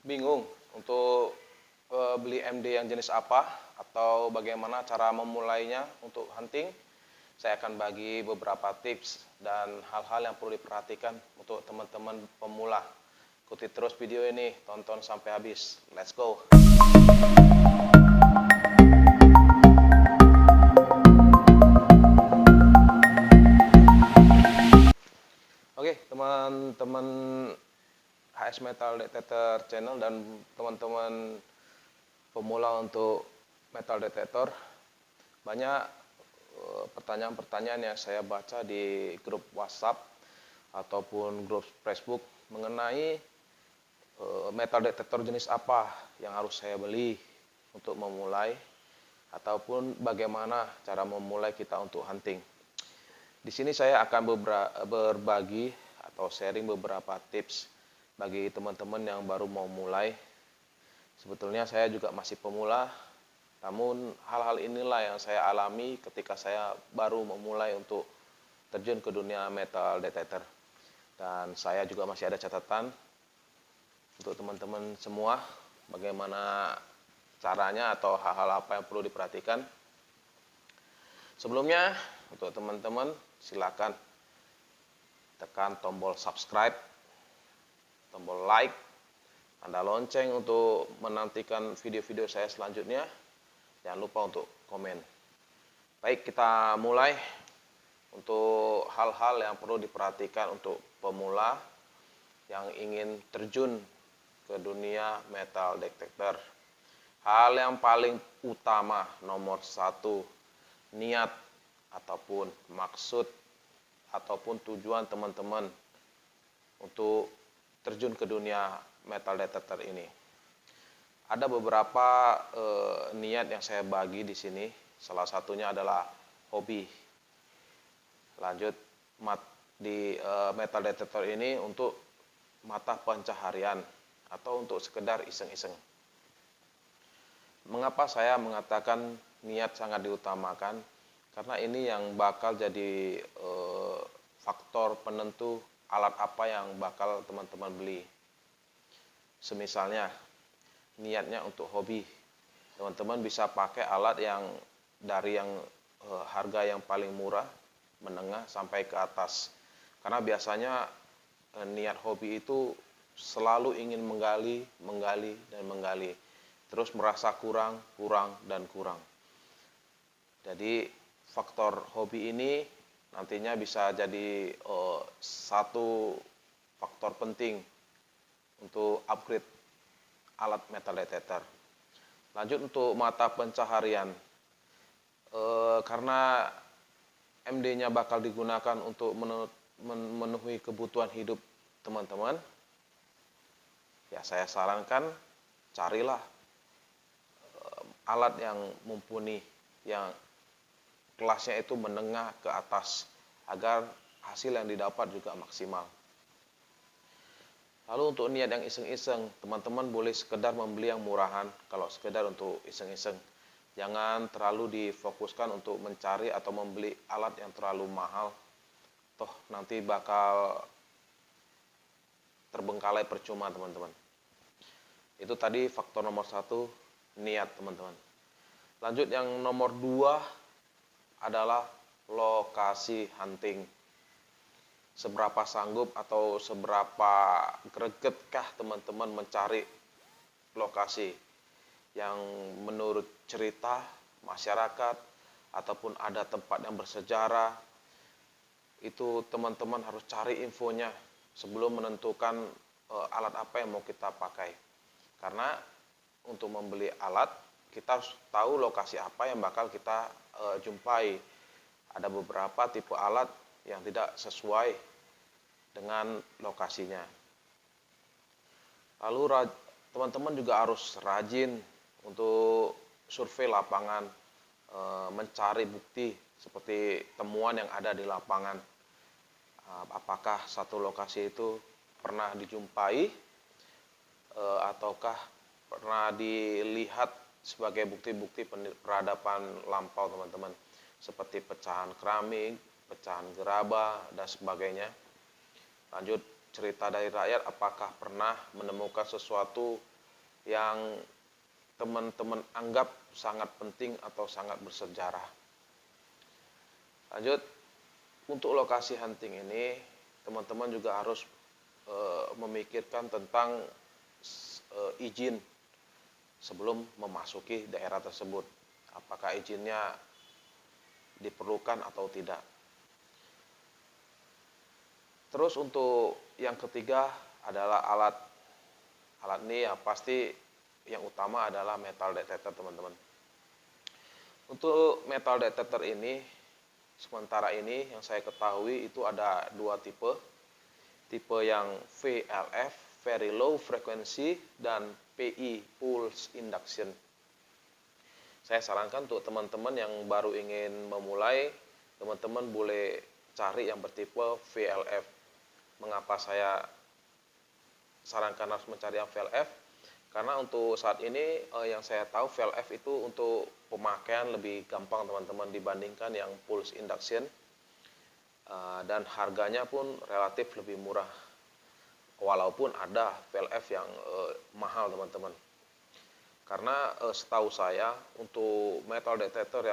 Bingung untuk beli MD yang jenis apa atau bagaimana cara memulainya untuk hunting? Saya akan bagi beberapa tips dan hal-hal yang perlu diperhatikan untuk teman-teman pemula. Ikuti terus video ini, tonton sampai habis. Let's go! Oke, teman-teman HS Metal Detector Channel dan teman-teman pemula untuk metal detector, banyak pertanyaan-pertanyaan yang saya baca di grup WhatsApp ataupun grup Facebook mengenai metal detector jenis apa yang harus saya beli untuk memulai ataupun bagaimana cara memulai kita untuk hunting. Di sini saya akan berbagi atau sharing beberapa tips bagi teman-teman yang baru mau mulai. Sebetulnya saya juga masih pemula, namun hal-hal inilah yang saya alami ketika saya baru memulai untuk terjun ke dunia metal detector. Dan saya juga masih ada catatan untuk teman-teman semua, bagaimana caranya atau hal-hal apa yang perlu diperhatikan. Sebelumnya, untuk teman-teman silakan tekan tombol subscribe, tombol like, tanda lonceng untuk menantikan video-video saya selanjutnya. Jangan lupa untuk komen. Baik, kita mulai. Untuk hal-hal yang perlu diperhatikan untuk pemula yang ingin terjun ke dunia metal detector. Hal yang paling utama nomor 1, niat ataupun maksud ataupun tujuan teman-teman untuk terjun ke dunia metal detector ini. Ada beberapa niat yang saya bagi di sini. Salah satunya adalah hobi. Lanjut, di metal detector ini untuk mata pencaharian atau untuk sekedar iseng-iseng. Mengapa saya mengatakan niat sangat diutamakan? Karena ini yang bakal jadi faktor penentu alat apa yang bakal teman-teman beli. Semisalnya, niatnya untuk hobi. Teman-teman bisa pakai alat yang dari yang harga yang paling murah, menengah, sampai ke atas. Karena biasanya niat hobi itu selalu ingin menggali, dan menggali. Terus merasa kurang, dan kurang. Jadi faktor hobi ini nantinya bisa jadi satu faktor penting untuk upgrade alat metal detector. Lanjut untuk mata pencaharian. Karena MD-nya bakal digunakan untuk memenuhi kebutuhan hidup teman-teman, ya saya sarankan carilah alat yang mumpuni, yang kelasnya itu menengah ke atas, agar hasil yang didapat juga maksimal. Lalu untuk niat yang iseng-iseng, teman-teman boleh sekedar membeli yang murahan, kalau sekedar untuk iseng-iseng. Jangan terlalu difokuskan untuk mencari atau membeli alat yang terlalu mahal. Toh nanti bakal terbengkalai percuma teman-teman. Itu tadi faktor nomor 1, niat teman-teman. Lanjut yang nomor 2 adalah lokasi hunting. Seberapa sanggup atau seberapa gregetkah teman-teman mencari lokasi yang menurut cerita masyarakat ataupun ada tempat yang bersejarah. Itu teman-teman harus cari infonya sebelum menentukan alat apa yang mau kita pakai. Karena untuk membeli alat, kita harus tahu lokasi apa yang bakal kita jumpai. Ada beberapa tipe alat yang tidak sesuai dengan lokasinya. Lalu teman-teman juga harus rajin untuk survei lapangan, mencari bukti seperti temuan yang ada di lapangan. Apakah satu lokasi itu pernah dijumpai ataukah pernah dilihat sebagai bukti-bukti peradaban lampau teman-teman, seperti pecahan keramik, pecahan gerabah, dan sebagainya. Lanjut, cerita dari rakyat, apakah pernah menemukan sesuatu yang teman-teman anggap sangat penting atau sangat bersejarah. Lanjut, untuk lokasi hunting ini teman-teman juga harus memikirkan tentang izin sebelum memasuki daerah tersebut. Apakah izinnya diperlukan atau tidak. Terus untuk yang ketiga adalah alat. Alat ini ya pasti yang utama adalah metal detector, teman-teman. Untuk metal detector ini, sementara ini yang saya ketahui itu ada dua tipe. Tipe yang VLF, Very Low Frequency, dan PI, Pulse Induction. Saya sarankan untuk teman-teman yang baru ingin memulai, teman-teman boleh cari yang bertipe VLF. Mengapa saya sarankan harus mencari yang VLF? Karena untuk saat ini yang saya tahu VLF itu untuk pemakaian lebih gampang, teman-teman, dibandingkan yang Pulse Induction. Dan harganya pun relatif lebih murah. Walaupun ada VLF yang mahal, teman-teman. Karena setahu saya untuk metal detector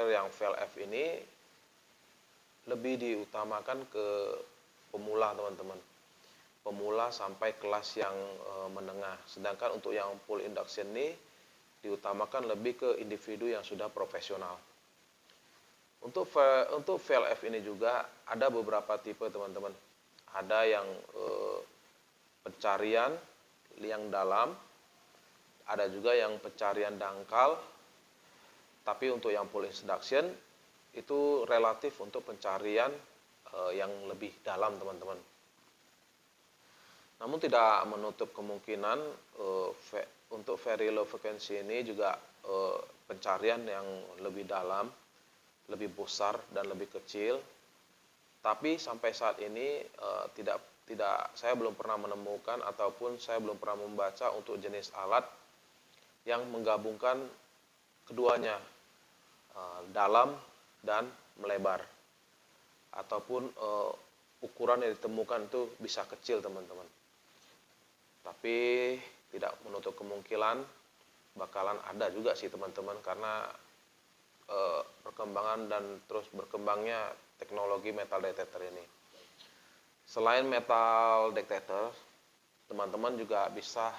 yang VLF ini lebih diutamakan ke pemula, teman-teman. Pemula sampai kelas yang menengah. Sedangkan untuk yang full induction ini diutamakan lebih ke individu yang sudah profesional. Untuk VLF ini juga ada beberapa tipe, teman-teman. Ada yang pencarian yang dalam, ada juga yang pencarian dangkal, tapi untuk yang full induction itu relatif untuk pencarian yang lebih dalam, teman-teman. Namun tidak menutup kemungkinan untuk very low frequency ini juga pencarian yang lebih dalam, lebih besar dan lebih kecil. Tapi sampai saat ini saya belum pernah menemukan ataupun saya belum pernah membaca untuk jenis alat yang menggabungkan keduanya, dalam dan melebar, ataupun ukuran yang ditemukan itu bisa kecil, teman-teman. Tapi tidak menutup kemungkinan bakalan ada juga sih, teman-teman, karena perkembangan dan terus berkembangnya teknologi metal detector ini. Selain metal detector, teman-teman juga bisa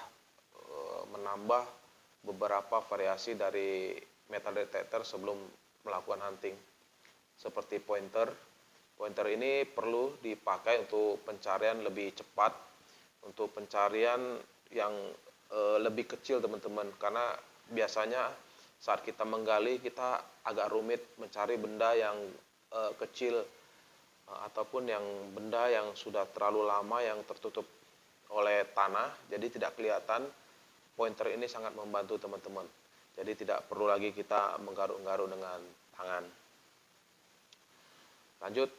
menambah beberapa variasi dari metal detector sebelum melakukan hunting. Seperti pointer. Pointer ini perlu dipakai untuk pencarian lebih cepat, untuk pencarian yang lebih kecil, teman-teman. Karena biasanya saat kita menggali, kita agak rumit mencari benda yang kecil, ataupun yang benda yang sudah terlalu lama yang tertutup oleh tanah, jadi tidak kelihatan. Pointer ini sangat membantu, teman-teman. Jadi tidak perlu lagi kita menggaruk-garuk dengan tangan. Lanjut,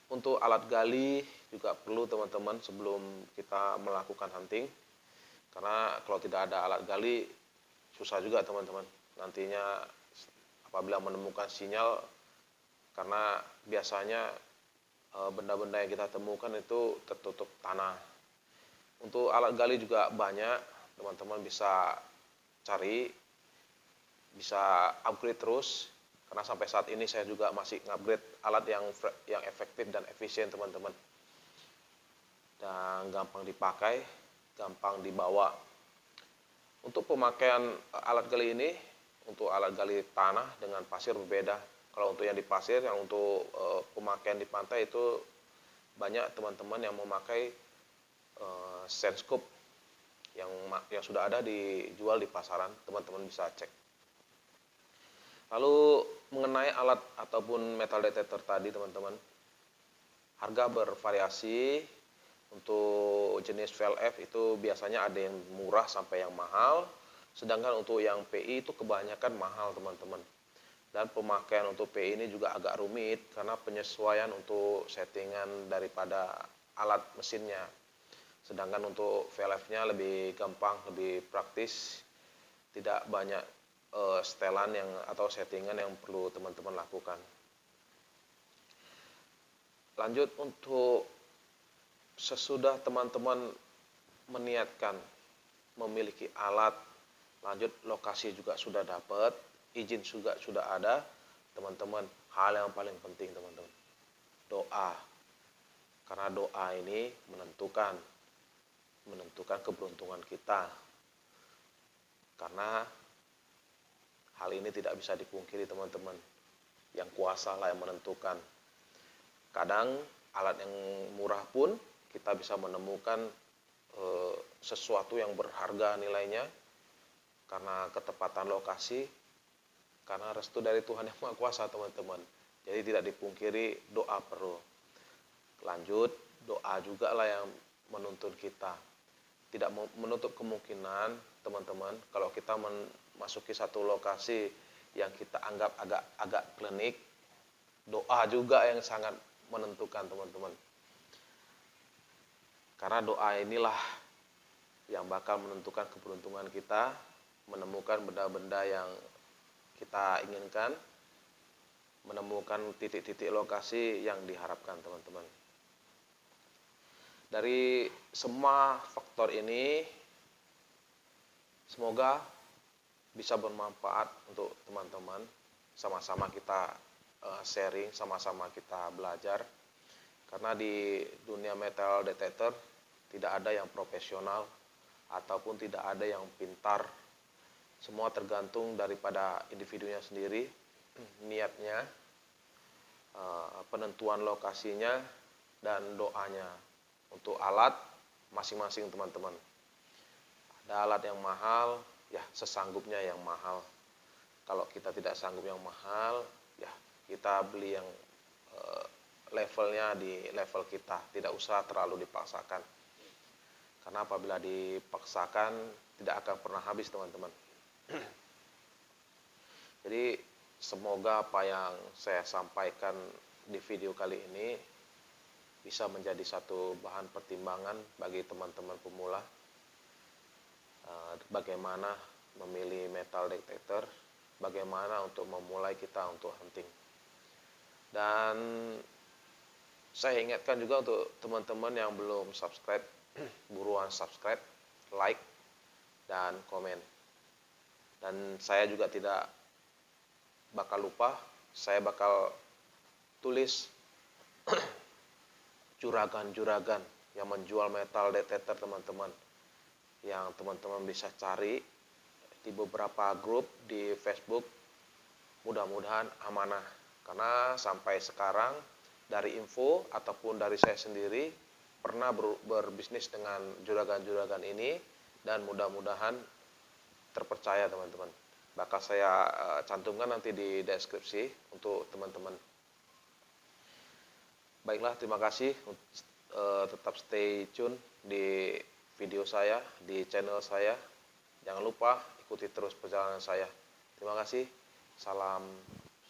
untuk alat gali juga perlu, teman-teman, sebelum kita melakukan hunting. Karena kalau tidak ada alat gali, susah juga, teman-teman. Nantinya apabila menemukan sinyal, karena biasanya benda-benda yang kita temukan itu tertutup tanah. Untuk alat gali juga banyak, teman-teman bisa cari, bisa upgrade terus. Karena sampai saat ini saya juga masih upgrade alat yang efektif dan efisien, teman-teman. Dan gampang dipakai, gampang dibawa. Untuk pemakaian alat gali ini, untuk alat gali tanah dengan pasir berbeda. Kalau untuk yang di pasir, yang untuk pemakaian di pantai itu banyak, teman-teman, yang memakai senscope yang sudah ada dijual di pasaran, teman-teman bisa cek. Lalu mengenai alat ataupun metal detector tadi, teman-teman, harga bervariasi. Untuk jenis VLF itu biasanya ada yang murah sampai yang mahal, sedangkan untuk yang PI itu kebanyakan mahal, teman-teman. Dan pemakaian untuk PI ini juga agak rumit karena penyesuaian untuk settingan daripada alat mesinnya. Sedangkan untuk VLF-nya lebih gampang, lebih praktis, tidak banyak setelan atau settingan yang perlu teman-teman lakukan. Lanjut, untuk sesudah teman-teman meniatkan memiliki alat, lanjut lokasi juga sudah dapat, izin juga sudah ada, teman-teman, hal yang paling penting teman-teman, doa. Karena doa ini menentukan keberuntungan kita. Karena hal ini tidak bisa dipungkiri teman-teman. Yang kuasa lah yang menentukan. Kadang alat yang murah pun kita bisa menemukan sesuatu yang berharga nilainya karena ketepatan lokasi, karena restu dari Tuhan yang Maha Kuasa teman-teman. Jadi tidak dipungkiri doa perlu. Lanjut, doa juga lah yang menuntun kita. Tidak menutup kemungkinan teman-teman kalau kita memasuki satu lokasi yang kita anggap agak klinik, doa juga yang sangat menentukan teman-teman. Karena doa inilah yang bakal menentukan keberuntungan kita, menemukan benda-benda yang kita inginkan, menemukan titik-titik lokasi yang diharapkan teman-teman. Dari semua faktor ini, semoga bisa bermanfaat untuk teman-teman. Sama-sama kita sharing, sama-sama kita belajar. Karena di dunia metal detector tidak ada yang profesional ataupun tidak ada yang pintar. Semua tergantung daripada individunya sendiri, niatnya, penentuan lokasinya, dan doanya. Untuk alat masing-masing teman-teman. Ada alat yang mahal, ya sesanggupnya yang mahal. Kalau kita tidak sanggup yang mahal, ya kita beli yang levelnya di level kita, tidak usah terlalu dipaksakan. Karena apabila dipaksakan tidak akan pernah habis teman-teman. Jadi semoga apa yang saya sampaikan di video kali ini bisa menjadi satu bahan pertimbangan bagi teman-teman pemula, bagaimana memilih metal detector, bagaimana untuk memulai kita untuk hunting. Dan saya ingatkan juga untuk teman-teman yang belum subscribe, buruan subscribe, like, dan komen. Dan saya juga tidak bakal lupa, saya bakal tulis juragan-juragan yang menjual metal detector teman-teman, yang teman-teman bisa cari di beberapa grup di Facebook. Mudah-mudahan amanah, karena sampai sekarang dari info ataupun dari saya sendiri pernah berbisnis dengan juragan-juragan ini, dan mudah-mudahan terpercaya teman-teman. Bakal saya cantumkan nanti di deskripsi untuk teman-teman. Baiklah, terima kasih. Tetap stay tune di video saya, di channel saya. Jangan lupa ikuti terus perjalanan saya. Terima kasih. Salam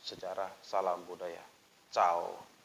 sejarah, salam budaya. Ciao.